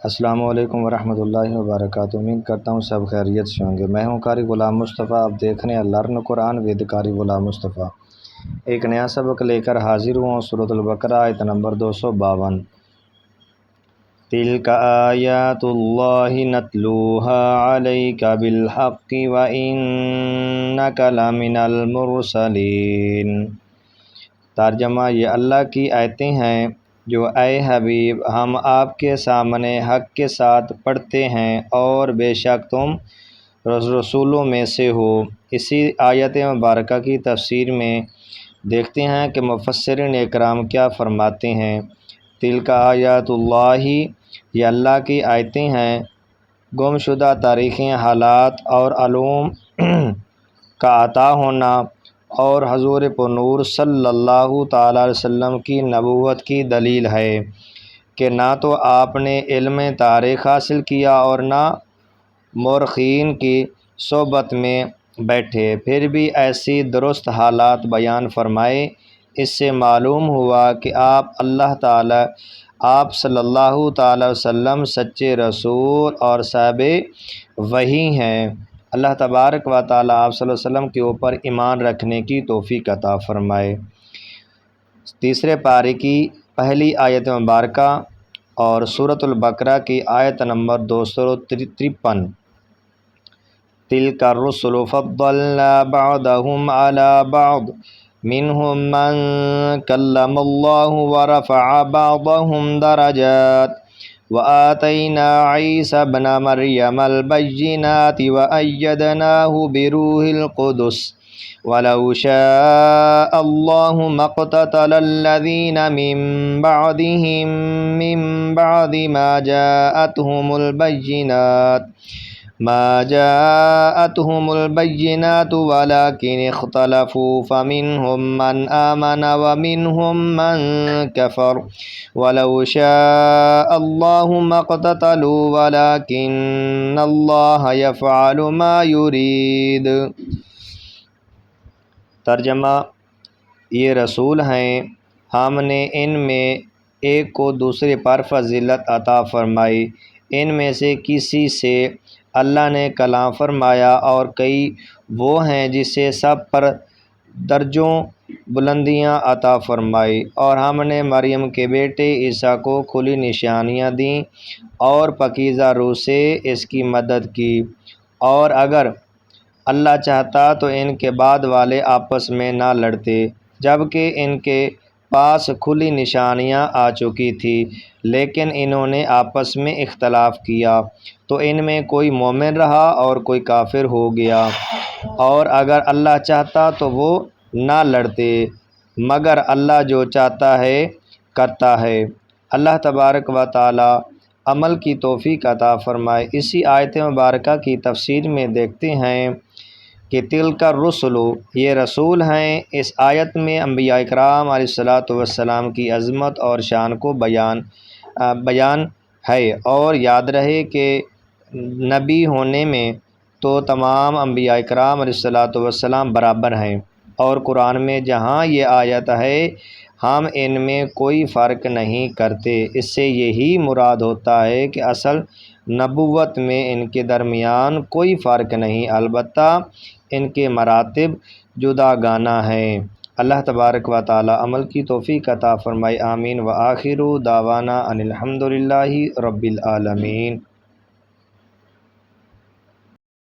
السلام علیکم ورحمۃ اللہ وبرکاتہ۔ امید کرتا ہوں سب خیریت سے ہوں گے۔ میں ہوں قاری غلام مصطفیٰ۔ آپ دیکھ رہے ہیں لرن قرآن ود قاری غلام مصطفیٰ۔ ایک نیا سبق لے کر حاضر ہوں۔ سورۃ البقرہ آیت نمبر 252۔ تلک آیات اللہ نتلوها علیک بالحق وانک لمن المرسلین۔ ترجمہ: یہ اللہ کی آیتیں ہیں جو اے حبیب ہم آپ کے سامنے حق کے ساتھ پڑھتے ہیں، اور بے شک تم رسولوں میں سے ہو۔ اسی آیت مبارکہ کی تفسیر میں دیکھتے ہیں کہ مفسرین اکرام کیا فرماتے ہیں۔ تلک آیات اللہ، یہ اللہ کی آیتیں ہیں۔ گم شدہ تاریخیں، حالات اور علوم کا عطا ہونا، اور حضور پرنور صلی اللہ تعالیٰ علیہ وسلم کی نبوت کی دلیل ہے کہ نہ تو آپ نے علم تاریخ حاصل کیا اور نہ مورخین کی صحبت میں بیٹھے، پھر بھی ایسی درست حالات بیان فرمائے۔ اس سے معلوم ہوا کہ آپ صلی اللہ تعالیٰ علیہ وسلم سچے رسول اور صاحب وحی ہیں۔ اللہ تبارک و تعالیٰ آپ صلی اللہ علیہ وسلم کے اوپر ایمان رکھنے کی توفیق عطا فرمائے۔ تیسرے پارے کی پہلی آیت مبارکہ اور سورۃ البقرہ کی آیت نمبر 253۔ تلک الرسل فضلنا بعضهم على بعض منهم من کلم اللہ ورفع بعضهم درجات وآتینا عیسی ابن مریم البینات وأیدناه بروح القدس وَلَوْ شَاءَ اللَّهُ مَا اقْتَتَلَ الَّذِينَ مِن بَعْدِهِم مِّن بَعْدِ مَا جَاءَتْهُمُ الْبَيِّنَاتُ وَلَٰكِنِ اخْتَلَفُوا فَمِنْهُم مَّنْ آمَنَ وَمِنْهُم مَّن كَفَرَ وَلَوْ شَاءَ اللَّهُ مَا اقْتَتَلُوا وَلَٰكِنَّ اللَّهَ يَفْعَلُ مَا يُرِيدُ۔ ترجمہ: یہ رسول ہیں، ہم نے ان میں ایک کو دوسرے پر فضیلت عطا فرمائی۔ ان میں سے کسی سے اللہ نے کلام فرمایا، اور کئی وہ ہیں جسے سب پر درجوں بلندیاں عطا فرمائی۔ اور ہم نے مریم کے بیٹے عیسیٰ کو کھلی نشانیاں دیں اور پاکیزہ روح سے اس کی مدد کی، اور اگر اللہ چاہتا تو ان کے بعد والے آپس میں نہ لڑتے، جبکہ ان کے پاس کھلی نشانیاں آ چکی تھیں، لیکن انہوں نے آپس میں اختلاف کیا، تو ان میں کوئی مومن رہا اور کوئی کافر ہو گیا، اور اگر اللہ چاہتا تو وہ نہ لڑتے، مگر اللہ جو چاہتا ہے کرتا ہے۔ اللہ تبارک و تعالی عمل کی توفیق عطا فرمائے۔ اسی آیت مبارکہ کی تفسیر میں دیکھتے ہیں کہ تلک الرسل، یہ رسول ہیں۔ اس آیت میں انبیاء اکرام علیہ الصلاۃ والسلام کی عظمت اور شان کو بیان ہے، اور یاد رہے کہ نبی ہونے میں تو تمام انبیاء اکرام علیہ الصلاۃ والسلام برابر ہیں، اور قرآن میں جہاں یہ آیت ہے ہم ان میں کوئی فرق نہیں کرتے، اس سے یہی مراد ہوتا ہے کہ اصل نبوت میں ان کے درمیان کوئی فرق نہیں، البتہ ان کے مراتب جدا گانہ ہیں۔ اللہ تبارک و تعالی عمل کی توفیق عطا فرمائے۔ آمین۔ وآخر دعوانا ان الحمد للہ رب العالمین۔